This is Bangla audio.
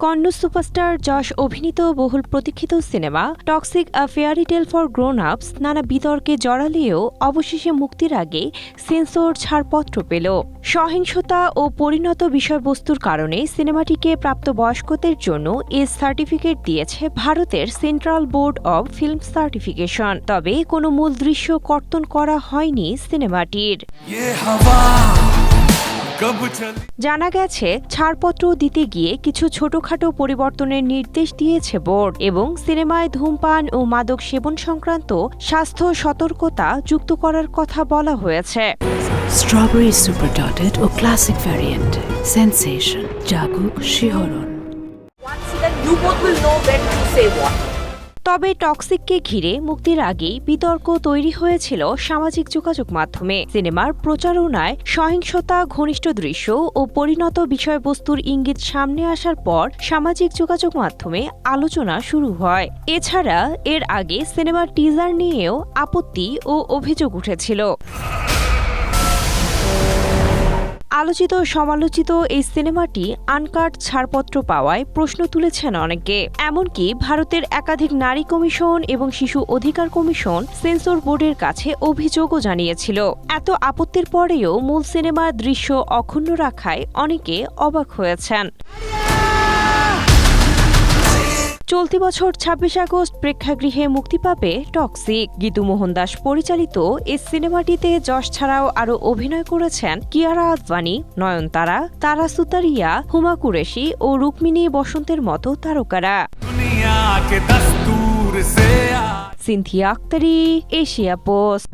কন্নড় সুপারস্টার যশ অভিনীত বহুল প্রতীক্ষিত cinema toxic a fairy tale for grown ups নানা বিতর্কে জড়ালেও অবশেষে মুক্তির আগে সেন্সর ছাড়পত্র পেল। সহিংসতা ও পরিণত বিষয়বস্তুর কারণে সিনেমাটিকে প্রাপ্তবয়স্কদের জন্য এস সার্টিফিকেট দিয়েছে ভারতের central board of film certification. তবে কোনো মূল দৃশ্য কর্তন করা হয়নি সিনেমাটির। জানা গেছে, ছাড়পত্র দিতে গিয়ে কিছু ছোটখাটো পরিবর্তনের নির্দেশ দিয়েছে বোর্ড এবং সিনেমায় ধূমপান ও মাদক সেবন সংক্রান্ত স্বাস্থ্য সতর্কতা যুক্ত করার কথা বলা হয়েছে। স্ট্রবেরি সুপার ডটেড ও ক্লাসিক ভ্যারিয়েন্ট সেন্সেশন জাগুক শিহরণ। তবে টক্সিককে ঘিরে মুক্তির আগেই বিতর্ক তৈরি হয়েছিল সামাজিক যোগাযোগ মাধ্যমে। সিনেমার প্রচারণায় সহিংসতা, ঘনিষ্ঠ দৃশ্য ও পরিণত বিষয়বস্তুর ইঙ্গিত সামনে আসার পর সামাজিক যোগাযোগ মাধ্যমে আলোচনা শুরু হয়। এছাড়া এর আগে সিনেমার টিজার নিয়েও আপত্তি ও অভিযোগ উঠেছিল। আলোচিত সমালোচিত এই সিনেমাটি আনকাট ছাড়পত্র পাওয়ায় প্রশ্ন তুলেছেন অনেকে। এমনকি ভারতের একাধিক নারী কমিশন এবং শিশু অধিকার কমিশন সেন্সর বোর্ডের কাছে অভিযোগও জানিয়েছিল। এত আপত্তির পরেও মূল সিনেমার দৃশ্য অক্ষুণ্ণ রাখায় অনেকে অবাক হয়েছেন। চলতি বছর ২৬ আগস্ট প্রেক্ষাগৃহে মুক্তি পাবে টক্সিক। গীতু মোহন দাস পরিচালিত এই সিনেমাটিতে যশ ছাড়াও আরও অভিনয় করেছেন কিয়ারা আদভানি, নয়নতারা, তারা সুতারিয়া, হুমা কুরেশি ও রুক্মিণী বসন্তের মতো তারকারা। Sinthia Aktari, Asia post.